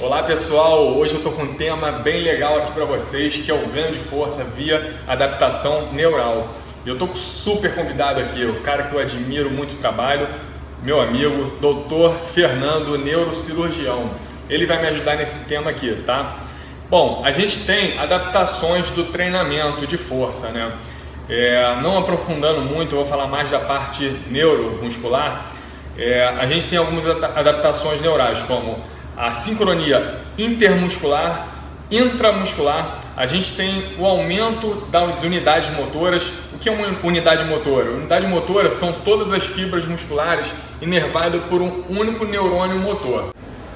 Olá pessoal, hoje eu estou com um tema bem legal aqui para vocês, que é o ganho de força via adaptação neural. Eu estou super convidado aqui, o cara que eu admiro muito o trabalho, meu amigo, Dr. Fernando, neurocirurgião. Ele vai me ajudar nesse tema aqui, tá? Bom, a gente tem adaptações do treinamento de força, né? Não aprofundando muito, eu vou falar mais da parte neuromuscular. A gente tem algumas adaptações neurais, como a sincronia intermuscular, intramuscular. A gente tem o aumento das unidades motoras. O que é uma unidade motora? Unidade motora são todas as fibras musculares inervadas por um único neurônio motor.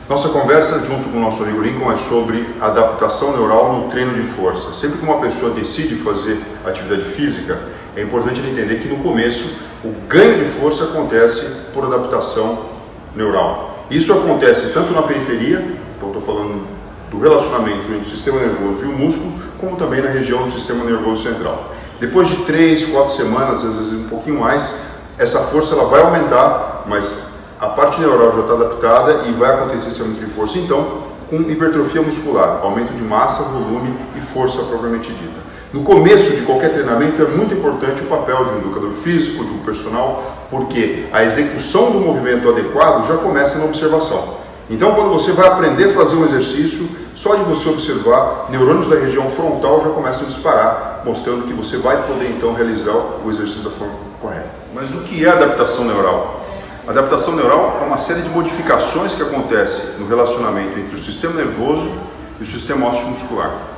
Nossa conversa junto com o nosso amigo Lincoln é sobre adaptação neural no treino de força. Sempre que uma pessoa decide fazer atividade física, é importante ele entender que no começo o ganho de força acontece por adaptação neural. Isso acontece tanto na periferia, então estou falando do relacionamento entre o sistema nervoso e o músculo, como também na região do sistema nervoso central. Depois de 3, 4 semanas, às vezes um pouquinho mais, essa força ela vai aumentar, mas a parte neural já está adaptada e vai acontecer esse aumento de força, então, com hipertrofia muscular, aumento de massa, volume e força propriamente dita. No começo de qualquer treinamento é muito importante o papel de um educador físico, de um personal, porque a execução do movimento adequado já começa na observação. Então, quando você vai aprender a fazer um exercício, só de você observar, neurônios da região frontal já começam a disparar, mostrando que você vai poder então realizar o exercício da forma correta. Mas o que é adaptação neural? A adaptação neural é uma série de modificações que acontecem no relacionamento entre o sistema nervoso e o sistema ósseo muscular.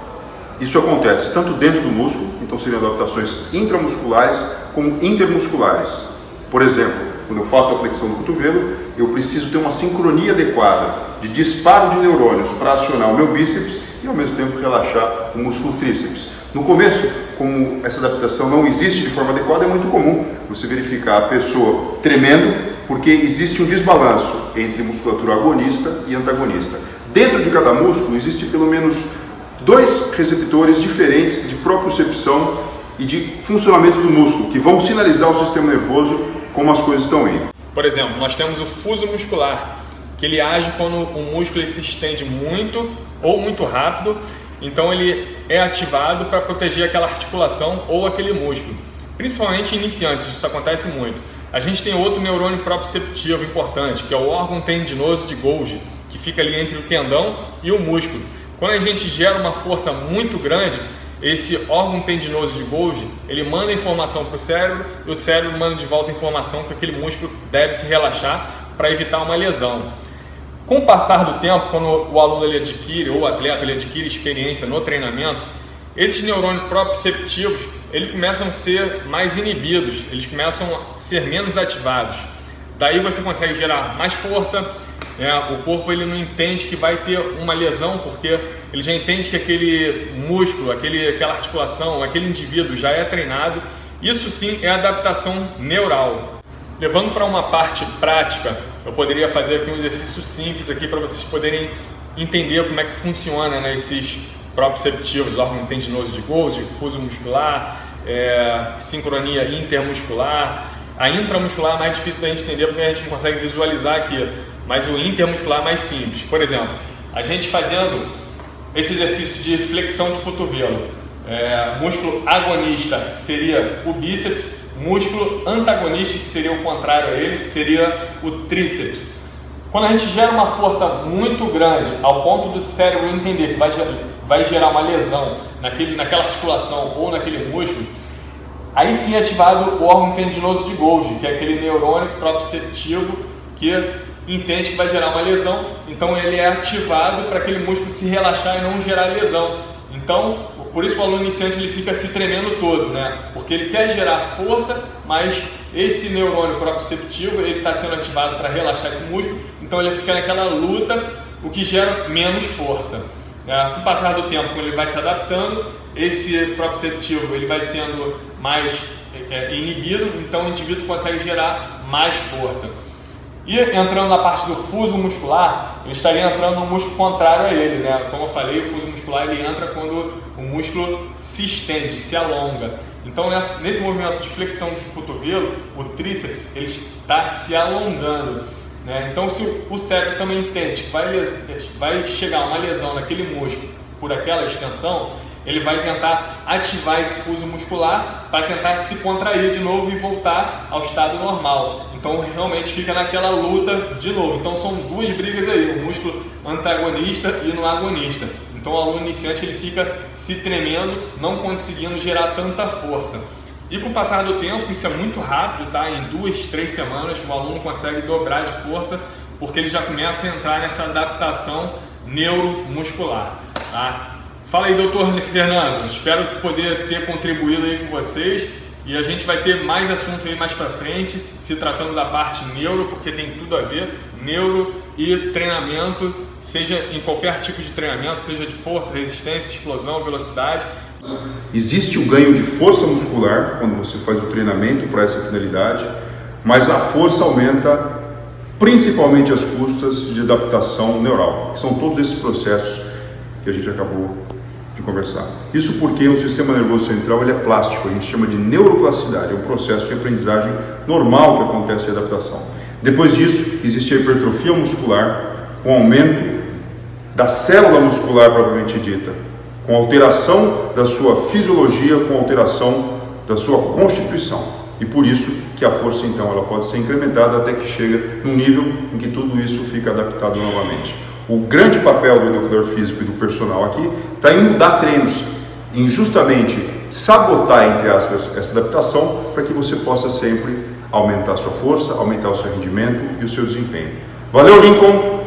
Isso acontece tanto dentro do músculo, então seriam adaptações intramusculares, como intermusculares. Por exemplo, quando eu faço a flexão do cotovelo, eu preciso ter uma sincronia adequada de disparo de neurônios para acionar o meu bíceps e ao mesmo tempo relaxar o músculo tríceps. No começo, como essa adaptação não existe de forma adequada, é muito comum você verificar a pessoa tremendo, porque existe um desbalanço entre musculatura agonista e antagonista. Dentro de cada músculo existe pelo menos 2 receptores diferentes de propriocepção e de funcionamento do músculo, que vão sinalizar ao sistema nervoso como as coisas estão indo. Por exemplo, nós temos o fuso muscular, que ele age quando o músculo ele se estende muito ou muito rápido, então ele é ativado para proteger aquela articulação ou aquele músculo. Principalmente em iniciantes, isso acontece muito. A gente tem outro neurônio proprioceptivo importante, que é o órgão tendinoso de Golgi, que fica ali entre o tendão e o músculo. Quando a gente gera uma força muito grande, esse órgão tendinoso de Golgi, ele manda informação para o cérebro e o cérebro manda de volta a informação que aquele músculo deve se relaxar para evitar uma lesão. Com o passar do tempo, quando o aluno ele adquire, ou o atleta ele adquire experiência no treinamento, esses neurônios proprioceptivos eles começam a ser mais inibidos, eles começam a ser menos ativados. Daí você consegue gerar mais força. O corpo ele não entende que vai ter uma lesão, porque ele já entende que aquele músculo, aquela articulação, aquele indivíduo já é treinado. Isso sim é adaptação neural. Levando para uma parte prática, eu poderia fazer aqui um exercício simples aqui para vocês poderem entender como é que funciona, né, esses proprioceptivos, órgão tendinoso de Golgi, fuso muscular, sincronia intermuscular. A intramuscular é mais difícil da gente entender porque a gente não consegue visualizar aqui, mas o intermuscular é mais simples. Por exemplo, a gente fazendo esse exercício de flexão de cotovelo, músculo agonista seria o bíceps, músculo antagonista, que seria o contrário a ele, que seria o tríceps. Quando a gente gera uma força muito grande, ao ponto do cérebro entender que vai gerar uma lesão naquela articulação ou naquele músculo, aí sim é ativado o órgão tendinoso de Golgi, que é aquele neurônio proprioceptivo que entende que vai gerar uma lesão, então ele é ativado para aquele músculo se relaxar e não gerar lesão. Então, por isso que o aluno iniciante ele fica se tremendo todo, né? Porque ele quer gerar força, mas esse neurônio proprioceptivo ele está sendo ativado para relaxar esse músculo, então ele fica naquela luta, o que gera menos força. Com o passar do tempo, quando ele vai se adaptando, esse proprioceptivo ele vai sendo mais inibido, então o indivíduo consegue gerar mais força. E entrando na parte do fuso muscular, ele estaria entrando no músculo contrário a ele, né? Como eu falei, o fuso muscular ele entra quando o músculo se estende, se alonga. Então nesse movimento de flexão de cotovelo, o tríceps ele está se alongando. né? Então, se o cérebro também entende que vai chegar uma lesão naquele músculo por aquela extensão, ele vai tentar ativar esse fuso muscular para tentar se contrair de novo e voltar ao estado normal. Então realmente fica naquela luta de novo. Então são duas brigas aí, o músculo antagonista e no agonista. Então o aluno iniciante ele fica se tremendo, não conseguindo gerar tanta força. E com o passar do tempo, isso é muito rápido, tá? Em 2, 3 semanas o aluno consegue dobrar de força, porque ele já começa a entrar nessa adaptação neuromuscular, tá? Fala aí, doutor Fernando, espero poder ter contribuído aí com vocês e a gente vai ter mais assunto aí mais para frente, se tratando da parte neuro, porque tem tudo a ver, neuro e treinamento, seja em qualquer tipo de treinamento, seja de força, resistência, explosão, velocidade. Existe o ganho de força muscular quando você faz o treinamento para essa finalidade, mas a força aumenta principalmente às custas de adaptação neural, que são todos esses processos que a gente acabou de conversar. Isso porque o sistema nervoso central ele é plástico, a gente chama de neuroplasticidade, é um processo de aprendizagem normal que acontece em adaptação. Depois disso, existe a hipertrofia muscular, com aumento da célula muscular propriamente dita, com alteração da sua fisiologia, com alteração da sua constituição. E por isso que a força então ela pode ser incrementada até que chega num nível em que tudo isso fica adaptado novamente. O grande papel do educador físico e do personal aqui está em mudar treinos, em justamente sabotar, entre aspas, essa adaptação para que você possa sempre aumentar a sua força, aumentar o seu rendimento e o seu desempenho. Valeu, Lincoln!